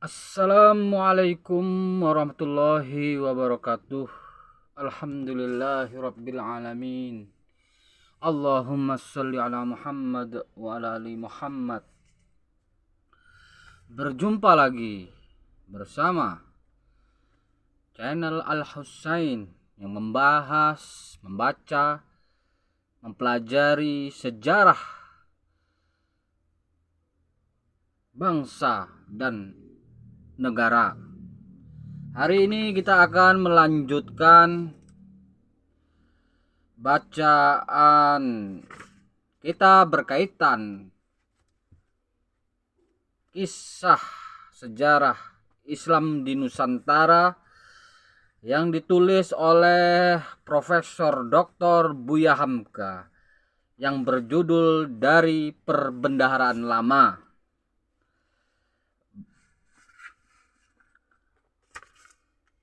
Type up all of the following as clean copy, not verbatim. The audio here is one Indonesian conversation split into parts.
Assalamualaikum warahmatullahi wabarakatuh. Alhamdulillahirabbil alamin. Allahumma shalli ala Muhammad wa ala ali Muhammad. Berjumpa lagi bersama channel Al Husain yang membaca, mempelajari sejarah bangsa dan negara. Hari ini kita akan melanjutkan bacaan kita berkaitan kisah sejarah Islam di Nusantara yang ditulis oleh Profesor Dr. Buya Hamka yang berjudul Dari Perbendaharaan Lama.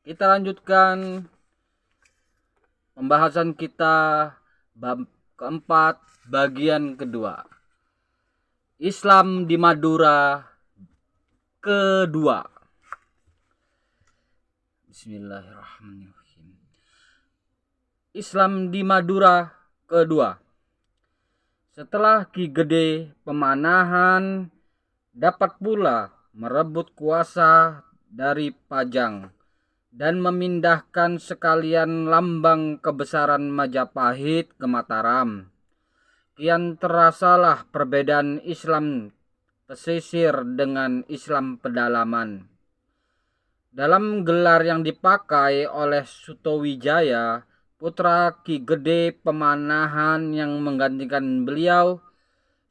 Kita lanjutkan pembahasan kita bab keempat bagian kedua. Islam di Madura kedua. Bismillahirrahmanirrahim. Islam di Madura kedua. Setelah Ki Gede Pemanahan dapat pula merebut kuasa dari Pajang dan memindahkan sekalian lambang kebesaran Majapahit ke Mataram. Kian terasalah perbedaan Islam pesisir dengan Islam pedalaman. Dalam gelar yang dipakai oleh Sutowijaya, putra Ki Gede Pemanahan yang menggantikan beliau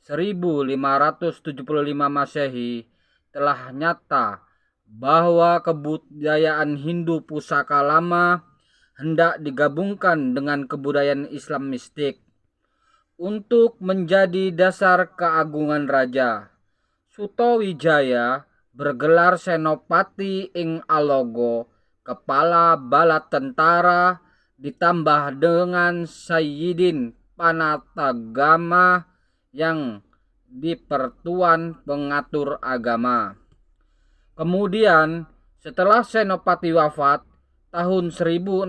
1575 Masehi, telah nyata bahwa kebudayaan Hindu pusaka lama hendak digabungkan dengan kebudayaan Islam mistik untuk menjadi dasar keagungan raja. Sutowijaya bergelar Senopati ing Alogo, kepala bala tentara, ditambah dengan Sayyidin Panatagama yang dipertuan pengatur agama. Kemudian setelah Senopati wafat tahun 1601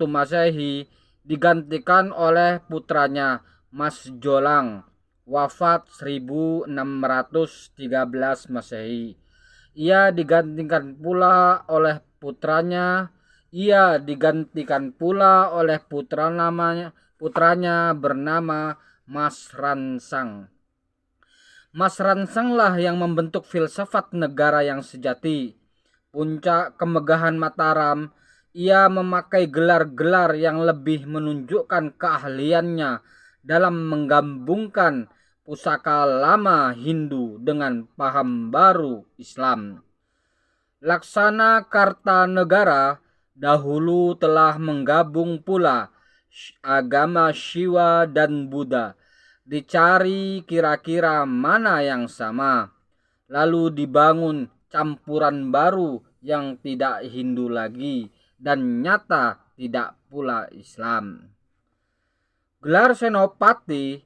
Masehi digantikan oleh putranya Mas Jolang, wafat 1613 Masehi. Ia digantikan pula oleh putranya putranya bernama Mas Ransang. Mas Ransanglah yang membentuk filsafat negara yang sejati. Puncak kemegahan Mataram, ia memakai gelar-gelar yang lebih menunjukkan keahliannya dalam menggabungkan pusaka lama Hindu dengan paham baru Islam. Laksana Kartanegara dahulu telah menggabung pula agama Shiva dan Buddha. Dicari kira-kira mana yang sama, lalu dibangun campuran baru yang tidak Hindu lagi dan nyata tidak pula Islam. Gelar Senopati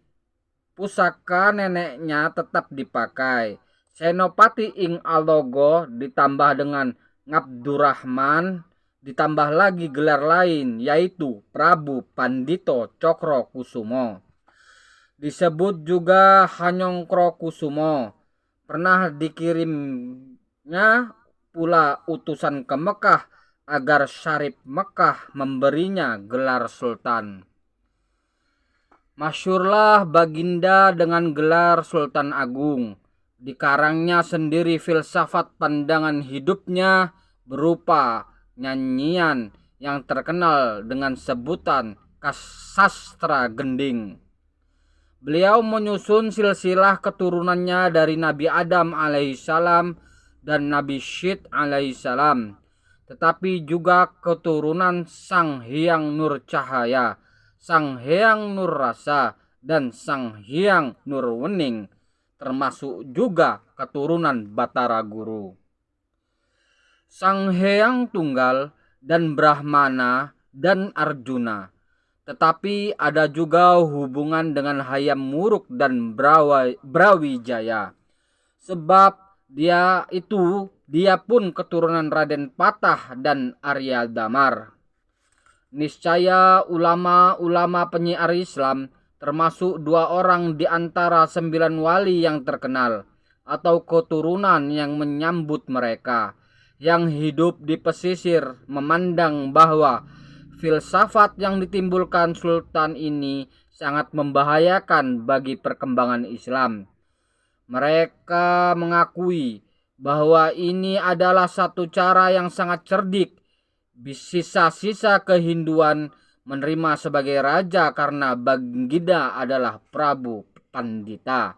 pusaka neneknya tetap dipakai. Senopati ing Alogo ditambah dengan Ngabdurrahman, ditambah lagi gelar lain yaitu Prabu Pandito Cokro Kusumo. Disebut juga Hanyongkro Kusumo. Pernah dikirimnya pula utusan ke Mekah agar Syarif Mekah memberinya gelar Sultan. Masyhurlah Baginda dengan gelar Sultan Agung. Dikarangnya sendiri filsafat pandangan hidupnya berupa nyanyian yang terkenal dengan sebutan Sastra Gending. Beliau menyusun silsilah keturunannya dari Nabi Adam alaihissalam dan Nabi Syed alaihissalam, tetapi juga keturunan Sang Hyang Nur Cahaya, Sang Hyang Nur Rasa, dan Sang Hyang Nur Wening, termasuk juga keturunan Batara Guru. Sang Hyang Tunggal dan Brahmana dan Arjuna. Tetapi ada juga hubungan dengan Hayam Wuruk dan Brawijaya. Sebab dia itu Dia pun keturunan Raden Patah dan Arya Damar. Niscaya ulama-ulama penyiar Islam termasuk 2 orang di antara 9 wali yang terkenal atau keturunan yang menyambut mereka, yang hidup di pesisir, memandang bahwa filsafat yang ditimbulkan sultan ini sangat membahayakan bagi perkembangan Islam. Mereka mengakui bahwa ini adalah satu cara yang sangat cerdik. Sisa-sisa kehinduan menerima sebagai raja karena Baginda adalah Prabu Pandita.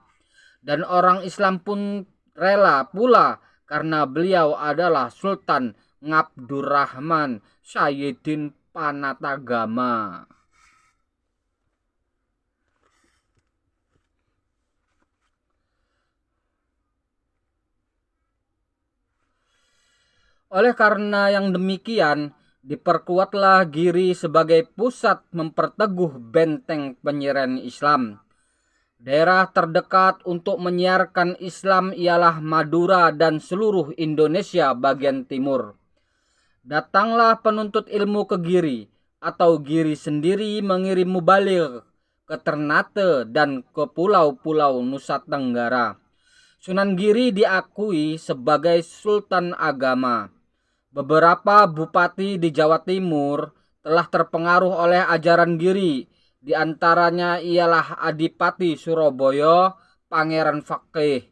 Dan orang Islam pun rela pula karena beliau adalah Sultan Ngabdurrahman Sayyidin Panatagama. Oleh karena yang demikian, diperkuatlah Giri sebagai pusat memperteguh benteng penyiaran Islam. Daerah terdekat untuk menyiarkan Islam ialah Madura dan seluruh Indonesia bagian timur. Datanglah penuntut ilmu ke Giri, atau Giri sendiri mengirim mubaligh ke Ternate dan ke pulau-pulau Nusa Tenggara. Sunan Giri diakui sebagai sultan agama. Beberapa bupati di Jawa Timur telah terpengaruh oleh ajaran Giri. Di antaranya ialah Adipati Surabaya, Pangeran Fakih.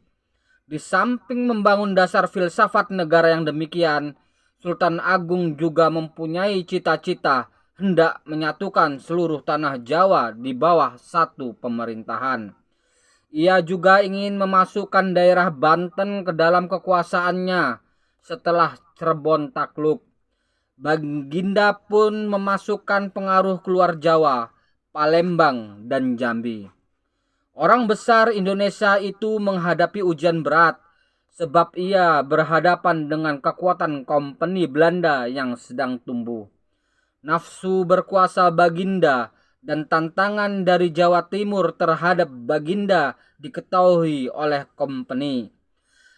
Di samping membangun dasar filsafat negara yang demikian, Sultan Agung juga mempunyai cita-cita hendak menyatukan seluruh tanah Jawa di bawah satu pemerintahan. Ia juga ingin memasukkan daerah Banten ke dalam kekuasaannya setelah Cirebon takluk. Baginda pun memasukkan pengaruh keluar Jawa, Palembang, dan Jambi. Orang besar Indonesia itu menghadapi ujian berat sebab ia berhadapan dengan kekuatan kompeni Belanda yang sedang tumbuh. Nafsu berkuasa Baginda dan tantangan dari Jawa Timur terhadap Baginda diketahui oleh kompeni.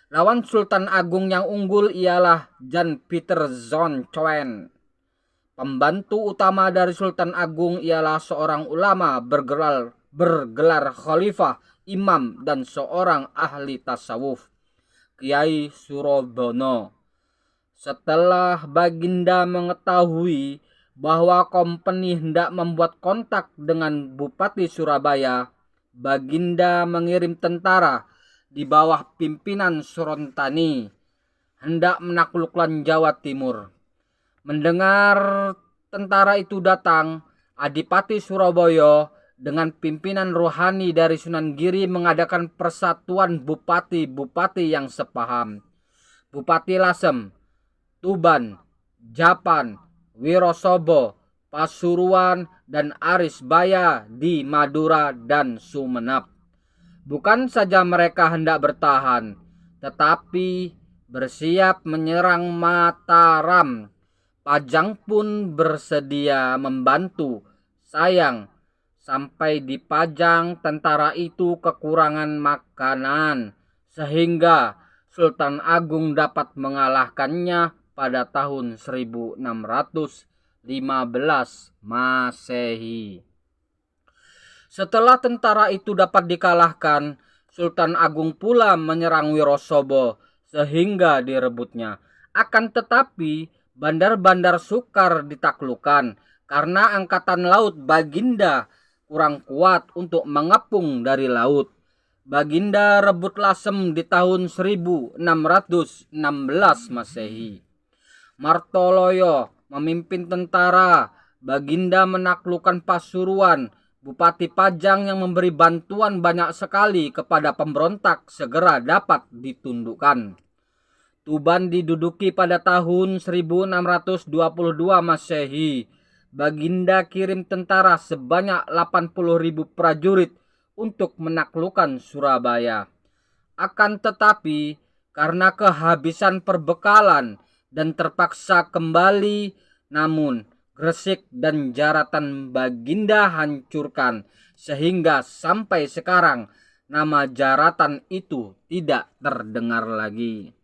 Lawan Sultan Agung yang unggul ialah Jan Pieter Zoon Choen. Pembantu utama dari Sultan Agung ialah seorang ulama bergelar khalifah, imam, dan seorang ahli tasawuf, Kiai Surobono. Setelah Baginda mengetahui bahwa kompeni hendak membuat kontak dengan Bupati Surabaya, Baginda mengirim tentara di bawah pimpinan Surontani hendak menaklukkan Jawa Timur. Mendengar tentara itu datang, Adipati Surabaya dengan pimpinan rohani dari Sunan Giri mengadakan persatuan bupati-bupati yang sepaham. Bupati Lasem, Tuban, Japan, Wirosobo, Pasuruan, dan Arisbaya di Madura dan Sumenep. Bukan saja mereka hendak bertahan, tetapi bersiap menyerang Mataram. Pajang pun bersedia membantu. Sayang, sampai di Pajang tentara itu kekurangan makanan, sehingga Sultan Agung dapat mengalahkannya pada tahun 1615 Masehi. Setelah tentara itu dapat dikalahkan, Sultan Agung pula menyerang Wirosobo sehingga direbutnya. Akan tetapi, bandar-bandar sukar ditaklukkan karena angkatan laut Baginda kurang kuat untuk mengepung dari laut. Baginda rebut Lasem di tahun 1616 Masehi. Martoloyo memimpin tentara. Baginda menaklukkan Pasuruan. Bupati Pajang yang memberi bantuan banyak sekali kepada pemberontak segera dapat ditundukkan. Tuban diduduki pada tahun 1622 Masehi. Baginda kirim tentara sebanyak 80.000 prajurit untuk menaklukkan Surabaya. Akan tetapi, karena kehabisan perbekalan dan terpaksa kembali, namun Gresik dan Jaratan Baginda hancurkan, sehingga sampai sekarang nama Jaratan itu tidak terdengar lagi.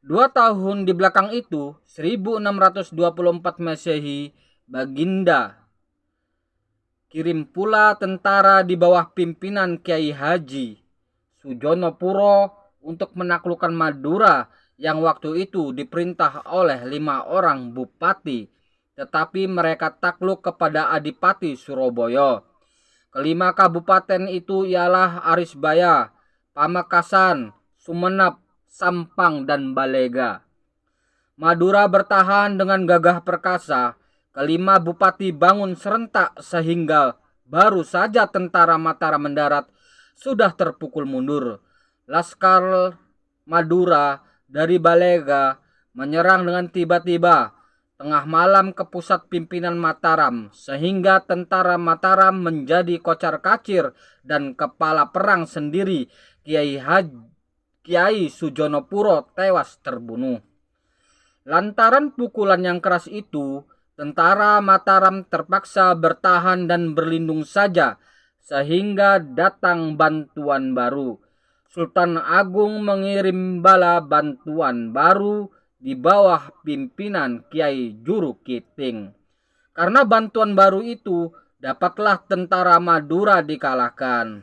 2 tahun di belakang itu, 1624 Masehi, Baginda kirim pula tentara di bawah pimpinan Kiai Haji Sujonopuro untuk menaklukkan Madura yang waktu itu diperintah oleh 5 orang bupati, tetapi mereka takluk kepada Adipati Surabaya. Kelima kabupaten itu ialah Arisbaya, Pamekasan, Sumenep, Sampang, dan Balega. Madura bertahan dengan gagah perkasa. Kelima bupati bangun serentak sehingga baru saja tentara Mataram mendarat sudah terpukul mundur. Laskar Madura dari Balega menyerang dengan tiba-tiba tengah malam ke pusat pimpinan Mataram, sehingga tentara Mataram menjadi kocar-kacir dan kepala perang sendiri Kiai Sujonopuro tewas terbunuh. Lantaran pukulan yang keras itu, tentara Mataram terpaksa bertahan dan berlindung saja sehingga datang bantuan baru. Sultan Agung mengirim bala bantuan baru di bawah pimpinan Kiai Juru Kiting. Karena bantuan baru itu, dapatlah tentara Madura dikalahkan.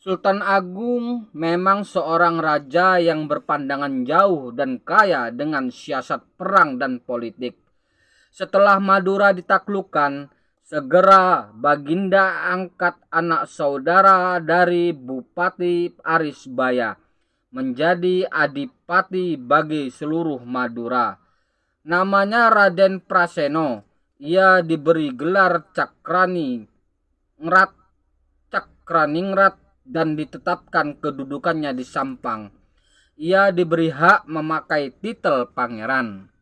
Sultan Agung memang seorang raja yang berpandangan jauh dan kaya dengan siasat perang dan politik. Setelah Madura ditaklukkan, segera Baginda angkat anak saudara dari Bupati Arisbaya menjadi adipati bagi seluruh Madura. Namanya Raden Praseno. Ia diberi gelar Cakraningrat dan ditetapkan kedudukannya di Sampang. Ia diberi hak memakai titel pangeran.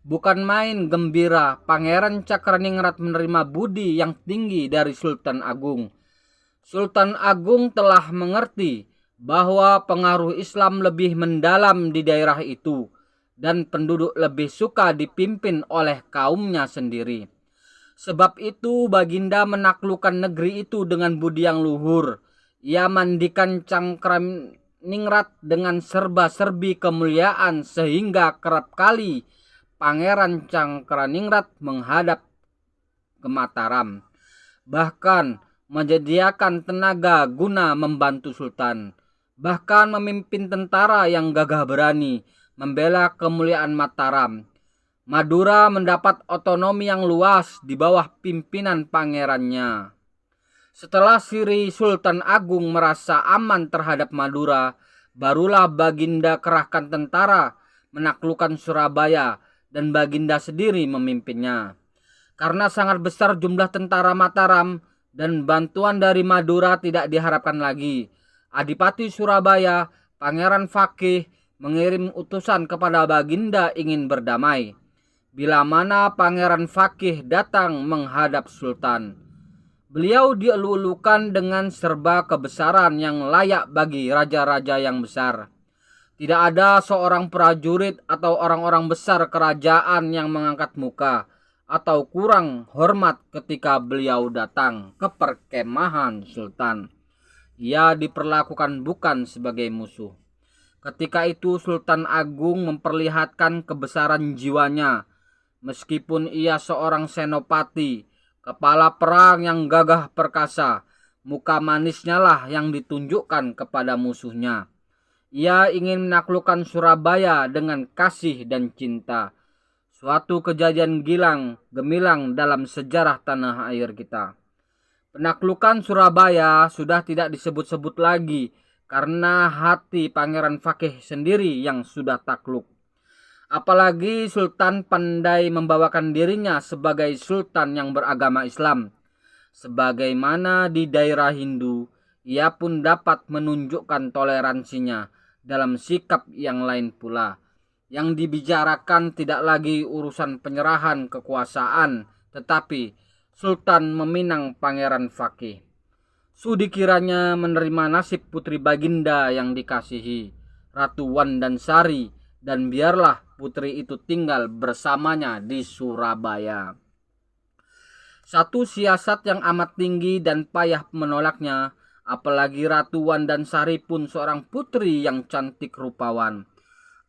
Bukan main gembira Pangeran Cakraningrat menerima budi yang tinggi dari Sultan Agung. Sultan Agung telah mengerti bahwa pengaruh Islam lebih mendalam di daerah itu dan penduduk lebih suka dipimpin oleh kaumnya sendiri. Sebab itu Baginda menaklukkan negeri itu dengan budi yang luhur. Ia mandikan Cakraningrat dengan serba-serbi kemuliaan sehingga kerap kali Pangeran Cakraningrat menghadap ke Mataram. Bahkan menyediakan tenaga guna membantu Sultan. Bahkan memimpin tentara yang gagah berani membela kemuliaan Mataram. Madura mendapat otonomi yang luas di bawah pimpinan pangerannya. Setelah Sri Sultan Agung merasa aman terhadap Madura, barulah Baginda kerahkan tentara menaklukkan Surabaya dan Baginda sendiri memimpinnya. Karena sangat besar jumlah tentara Mataram dan bantuan dari Madura tidak diharapkan lagi, Adipati Surabaya, Pangeran Fakih, mengirim utusan kepada Baginda ingin berdamai. Bila mana Pangeran Fakih datang menghadap Sultan, beliau dielulukan dengan serba kebesaran yang layak bagi raja-raja yang besar. Tidak ada seorang prajurit atau orang-orang besar kerajaan yang mengangkat muka atau kurang hormat ketika beliau datang ke perkemahan Sultan. Ia diperlakukan bukan sebagai musuh. Ketika itu Sultan Agung memperlihatkan kebesaran jiwanya. Meskipun ia seorang senopati, kepala perang yang gagah perkasa, muka manisnya lah yang ditunjukkan kepada musuhnya. Ia ingin menaklukkan Surabaya dengan kasih dan cinta. Suatu kejadian gemilang dalam sejarah tanah air kita. Penaklukan Surabaya sudah tidak disebut-sebut lagi karena hati Pangeran Fakih sendiri yang sudah takluk. Apalagi Sultan pandai membawakan dirinya sebagai Sultan yang beragama Islam. Sebagaimana di daerah Hindu, ia pun dapat menunjukkan toleransinya dalam sikap yang lain pula. Yang dibicarakan tidak lagi urusan penyerahan kekuasaan, tetapi Sultan meminang Pangeran Fakih. Sudi kiranya menerima nasib Putri Baginda yang dikasihi, Ratu Wandansari, dan biarlah putri itu tinggal bersamanya di Surabaya. Satu siasat yang amat tinggi dan payah menolaknya, apalagi Ratu Wandansari pun seorang putri yang cantik rupawan.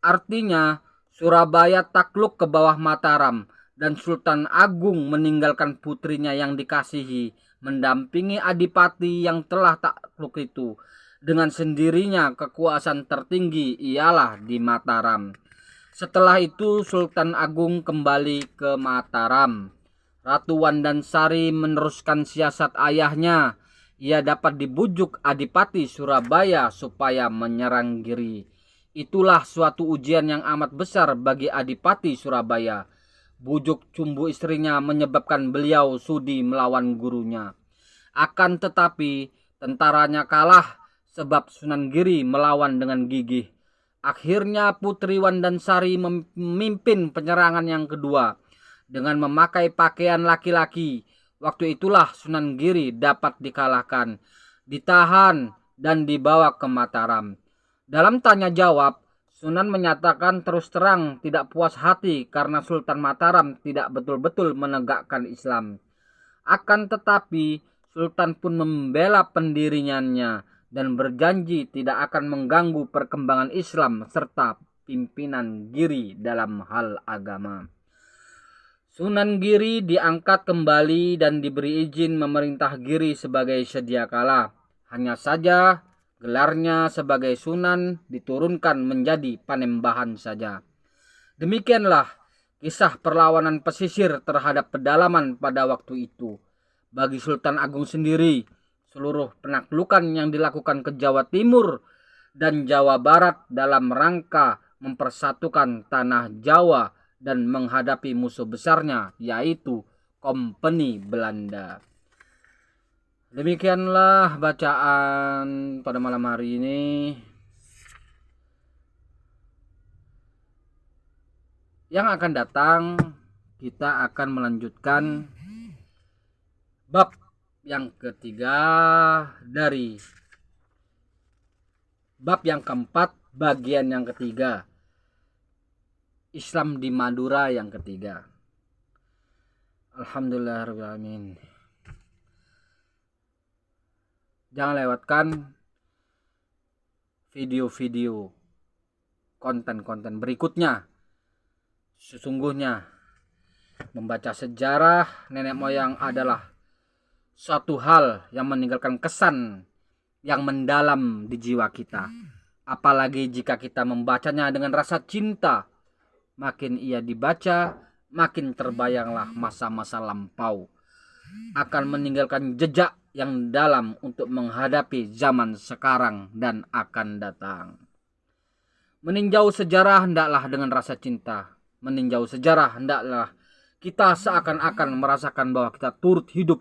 Artinya Surabaya takluk ke bawah Mataram dan Sultan Agung meninggalkan putrinya yang dikasihi mendampingi adipati yang telah takluk itu. Dengan sendirinya kekuasaan tertinggi ialah di Mataram. Setelah itu Sultan Agung kembali ke Mataram. Ratu Wandansari meneruskan siasat ayahnya. Ia dapat dibujuk Adipati Surabaya supaya menyerang Giri. Itulah suatu ujian yang amat besar bagi Adipati Surabaya. Bujuk cumbu istrinya menyebabkan beliau sudi melawan gurunya. Akan tetapi tentaranya kalah sebab Sunan Giri melawan dengan gigih. Akhirnya Putri Wandansari memimpin penyerangan yang kedua dengan memakai pakaian laki-laki. Waktu itulah Sunan Giri dapat dikalahkan, ditahan, dan dibawa ke Mataram. Dalam tanya jawab, Sunan menyatakan terus terang tidak puas hati karena Sultan Mataram tidak betul-betul menegakkan Islam. Akan tetapi Sultan pun membela pendiriannya dan berjanji tidak akan mengganggu perkembangan Islam serta pimpinan Giri dalam hal agama. Sunan Giri diangkat kembali dan diberi izin memerintah Giri sebagai sedia kala. Hanya saja gelarnya sebagai Sunan diturunkan menjadi Panembahan saja. Demikianlah kisah perlawanan pesisir terhadap pedalaman pada waktu itu. Bagi Sultan Agung sendiri, seluruh penaklukan yang dilakukan ke Jawa Timur dan Jawa Barat dalam rangka mempersatukan tanah Jawa dan menghadapi musuh besarnya, yaitu Kompeni Belanda. Demikianlah bacaan pada malam hari ini. Yang akan datang kita akan melanjutkan bab yang ketiga dari bab yang keempat bagian yang ketiga, Islam di Madura yang ketiga. Alhamdulillahirrahmanirrahim. Jangan lewatkan video-video konten-konten berikutnya. Sesungguhnya membaca sejarah nenek moyang adalah suatu hal yang meninggalkan kesan yang mendalam di jiwa kita. Apalagi jika kita membacanya dengan rasa cinta. Makin ia dibaca, makin terbayanglah masa-masa lampau. Akan meninggalkan jejak yang dalam untuk menghadapi zaman sekarang dan akan datang. Meninjau sejarah hendaklah dengan rasa cinta. Meninjau sejarah hendaklah kita seakan-akan merasakan bahwa kita turut hidup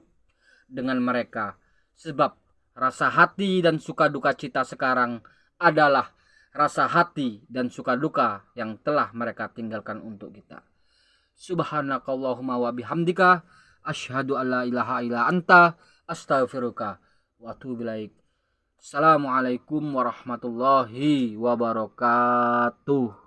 dengan mereka. Sebab rasa hati dan suka duka cita sekarang adalah rasa hati dan suka duka yang telah mereka tinggalkan untuk kita. Subhanakallahumma wa bihamdika asyhadu an la ilaha illa anta astaghfiruka wa atubu ilaik. Assalamualaikum warahmatullahi wabarakatuh.